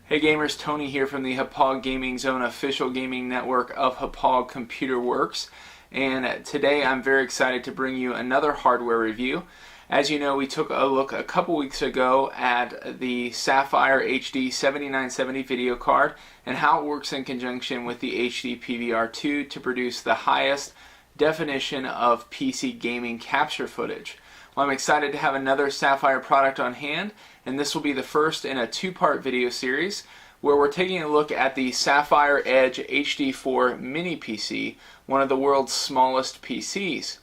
Hey gamers, Tony here from the Hauppauge Gaming Zone official gaming network of Hauppauge Computer Works, and today I'm very excited to bring you another hardware review. As you know, we took a look a couple weeks ago at the Sapphire HD7970 video card and how it works in conjunction with the HD PVR2 to produce the highest definition of PC gaming capture footage. Well, I'm excited to have another Sapphire product on hand, and this will be the first in a two-part video series where we're taking a look at the Sapphire Edge HD4 mini PC, one of the world's smallest PCs.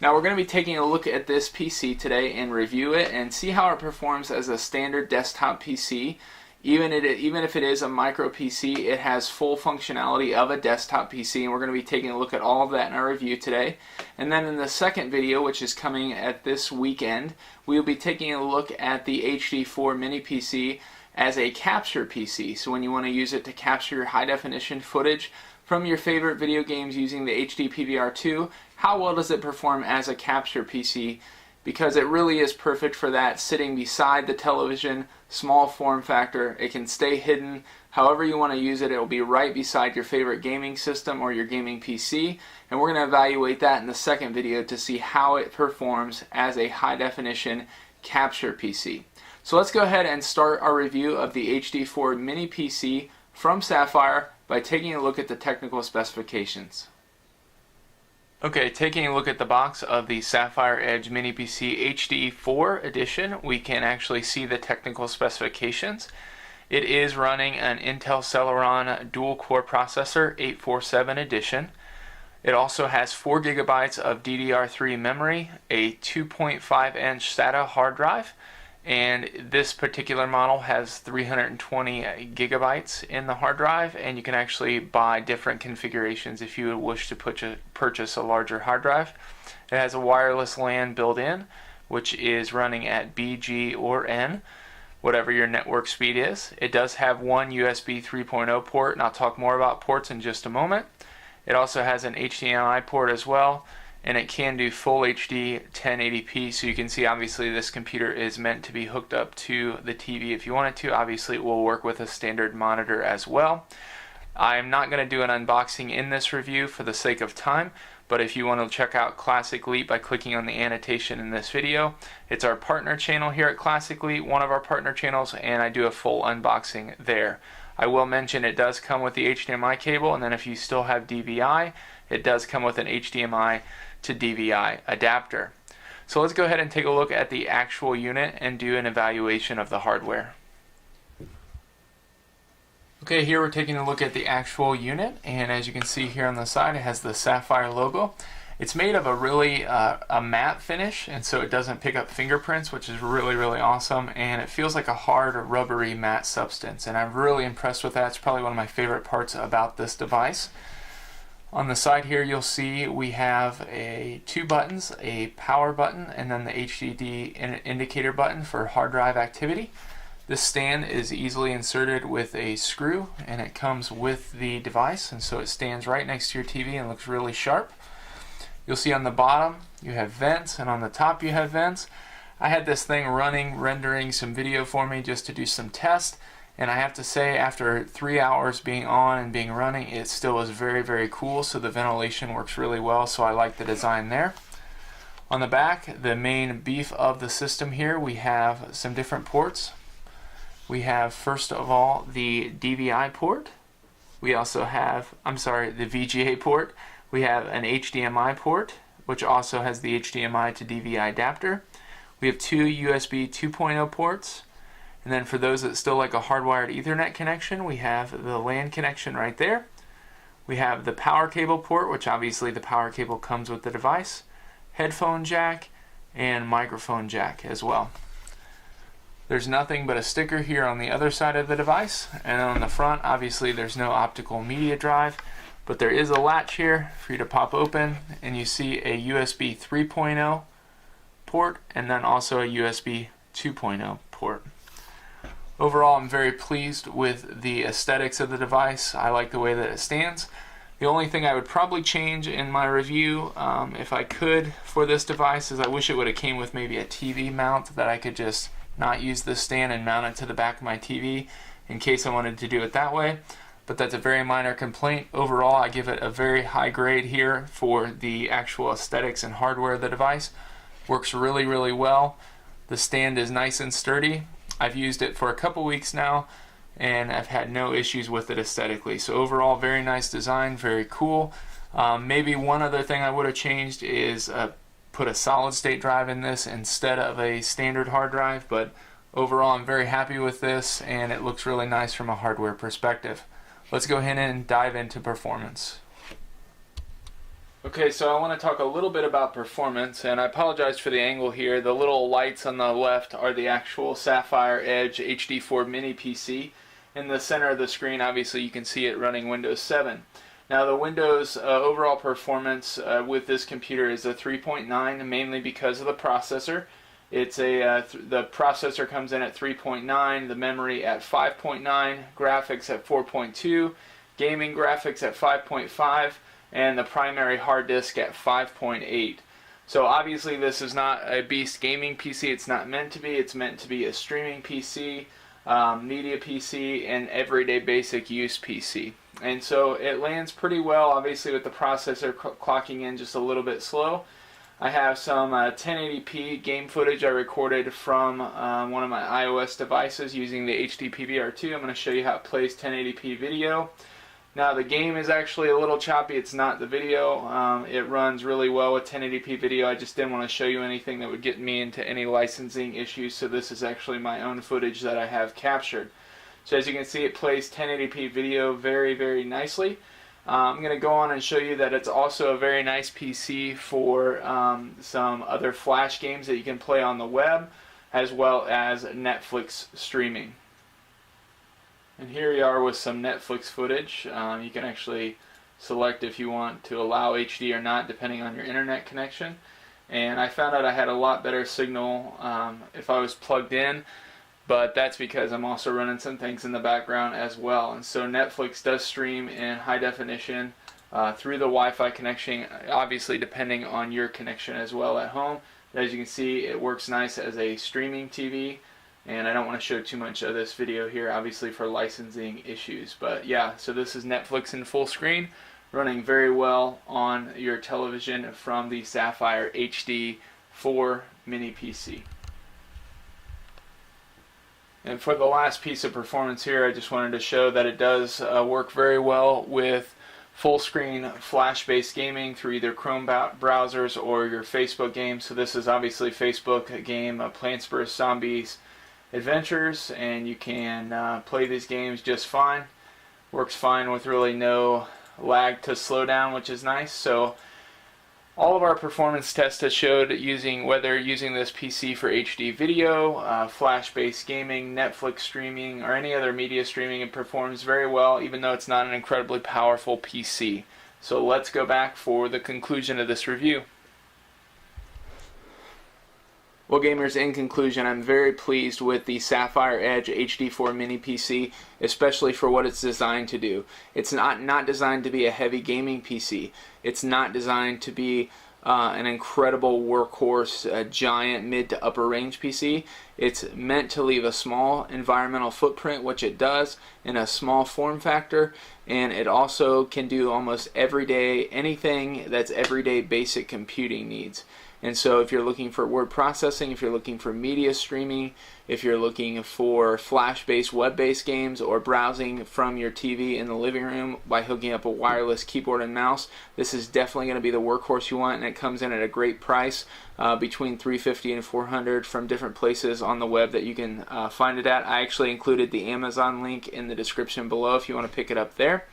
Now we're going to be taking a look at this PC today and review it and see how it performs as a standard desktop PC. Even if it is a micro PC, it has full functionality of a desktop PC, and we're going to be taking a look at all of that in our review today. And then in the second video, which is coming at this weekend, we will be taking a look at the HD4 mini PC as a capture PC. So when you want to use it to capture your high definition footage from your favorite video games using the HD PVR2, how well does it perform as a capture PC? Because it really is perfect for that, sitting beside the television, small form factor. It can stay hidden however you want to use it. It will be right beside your favorite gaming system or your gaming PC, and we're going to evaluate that in the second video to see how it performs as a high definition capture PC. So let's go ahead and start our review of the HD4 mini PC from Sapphire by taking a look at the technical specifications. Okay, taking a look at the box of the Sapphire Edge Mini PC HD4 edition, we can actually see the technical specifications. It is running an Intel Celeron dual-core processor, 847 edition. It also has 4 GB of DDR3 memory, a 2.5-inch SATA hard drive, and this particular model has 320 gigabytes in the hard drive, and you can actually buy different configurations if you would wish to purchase a larger hard drive. It has a wireless LAN built in, which is running at BG or N, whatever your network speed is. It does have one USB 3.0 port, and I'll talk more about ports in just a moment. It also has an HDMI port as well, and it can do full HD 1080p, so you can see obviously this computer is meant to be hooked up to the TV if you want it to. Obviously it will work with a standard monitor as well. I'm not going to do an unboxing in this review for the sake of time, but if you want to check out Classic Leap by clicking on the annotation in this video, it's our partner channel here at Classic Leap, one of our partner channels, and I do a full unboxing there. I will mention it does come with the HDMI cable, and then if you still have DVI, it does come with an HDMI to DVI adapter. So let's go ahead and take a look at the actual unit and do an evaluation of the hardware. Okay, here we're taking a look at the actual unit, and as you can see here on the side, it has the Sapphire logo. It's made of a really a matte finish, and so it doesn't pick up fingerprints, which is really awesome, and it feels like a hard rubbery matte substance, and I'm really impressed with that. It's probably one of my favorite parts about this device. On the side here you'll see we have two buttons, a power button and then the HDD indicator button for hard drive activity. This stand is easily inserted with a screw, and it comes with the device, and so it stands right next to your TV and looks really sharp. You'll see on the bottom you have vents, and on the top you have vents. I had this thing running, rendering some video for me just to do some tests. And I have to say, after 3 hours being on and being running, it still is very cool, so the ventilation works really well, so I like the design there. On the back, the main beef of the system here, we have some different ports. We have, first of all, the DVI port. We also have, the VGA port. We have an HDMI port, which also has the HDMI to DVI adapter. We have 2 USB 2.0 ports. And then for those that still like a hardwired Ethernet connection, we have the LAN connection right there. We have the power cable port, which obviously the power cable comes with the device, headphone jack, and microphone jack as well. There's nothing but a sticker here on the other side of the device, and on the front obviously there's no optical media drive, but there is a latch here for you to pop open, and you see a USB 3.0 port and then also a USB 2.0 port. Overall, I'm very pleased with the aesthetics of the device. I like the way that it stands. The only thing I would probably change in my review, if I could, for this device is I wish it would have came with maybe a TV mount that I could just not use this stand and mount it to the back of my TV in case I wanted to do it that way. But that's a very minor complaint. Overall, I give it a very high grade here for the actual aesthetics and hardware of the device. Works really, really well. The stand is nice and sturdy. I've used it for a couple weeks now, and I've had no issues with it aesthetically. So overall, very nice design, very cool. Maybe one other thing I would have changed is put a solid state drive in this instead of a standard hard drive, but overall I'm very happy with this, and it looks really nice from a hardware perspective. Let's go ahead and dive into performance. Okay, so I want to talk a little bit about performance, and I apologize for the angle here. The little lights on the left are the actual Sapphire Edge HD4 mini PC. In the center of the screen, obviously you can see it running Windows 7. Now the Windows overall performance with this computer is a 3.9, mainly because of the processor. It's the processor comes in at 3.9, the memory at 5.9, graphics at 4.2, gaming graphics at 5.5, and the primary hard disk at 5.8. So obviously this is not a beast gaming PC. It's not meant to be. It's meant to be a streaming PC, media PC, and everyday basic use PC. And so it lands pretty well, obviously with the processor clocking in just a little bit slow. I have some 1080p game footage I recorded from one of my iOS devices using the HD PVR2. I'm going to show you how it plays 1080p video. Now the game is actually a little choppy. It's not the video. It runs really well with 1080p video. I just didn't want to show you anything that would get me into any licensing issues, so this is actually my own footage that I have captured. So as you can see, it plays 1080p video very, very nicely. I'm going to go on and show you that it's also a very nice PC for some other Flash games that you can play on the web, as well as Netflix streaming. And here we are with some Netflix footage. You can actually select if you want to allow HD or not, depending on your internet connection. And I found out I had a lot better signal if I was plugged in, but that's because I'm also running some things in the background as well. And so Netflix does stream in high definition through the Wi-Fi connection, obviously depending on your connection as well at home. As you can see, it works nice as a streaming TV. And I don't want to show too much of this video here, obviously for licensing issues. But yeah, so this is Netflix in full screen, running very well on your television from the Sapphire HD4 mini PC. And for the last piece of performance here, I just wanted to show that it does work very well with full screen Flash-based gaming through either Chrome browsers or your Facebook games. So this is obviously Facebook game, Plants vs. Zombies Adventures, and you can play these games just fine. Works fine with really no lag to slow down, which is nice. So all of our performance tests have showed whether using this PC for HD video, Flash-based gaming, Netflix streaming, or any other media streaming, it performs very well, even though it's not an incredibly powerful PC. So let's go back for the conclusion of this review. Well, gamers, in conclusion, I'm very pleased with the Sapphire Edge HD4 mini PC, especially for what it's designed to do. It's not designed to be a heavy gaming PC. It's not designed to be an incredible workhorse, giant mid to upper range PC. It's meant to leave a small environmental footprint, which it does, in a small form factor, and it also can do almost anything that's everyday basic computing needs. And so if you're looking for word processing, if you're looking for media streaming, if you're looking for Flash-based web-based games, or browsing from your TV in the living room by hooking up a wireless keyboard and mouse, this is definitely going to be the workhorse you want, and it comes in at a great price, between $350 and $400 from different places on the web that you can find it at. I actually included the Amazon link in the description below if you want to pick it up there.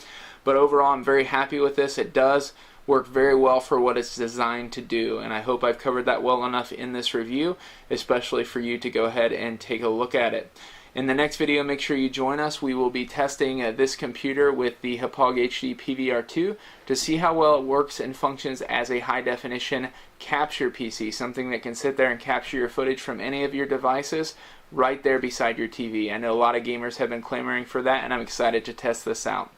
But overall, I'm very happy with this. It does work very well for what it's designed to do, and I hope I've covered that well enough in this review, especially for you to go ahead and take a look at it. In the next video, make sure you join us. We will be testing this computer with the Hauppauge HD PVR2 to see how well it works and functions as a high definition capture PC, something that can sit there and capture your footage from any of your devices right there beside your TV. I know a lot of gamers have been clamoring for that, and I'm excited to test this out.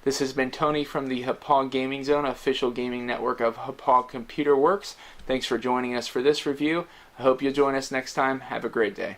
This has been Tony from the Hauppauge Gaming Zone, official gaming network of Hauppauge Computer Works. Thanks for joining us for this review. I hope you'll join us next time. Have a great day.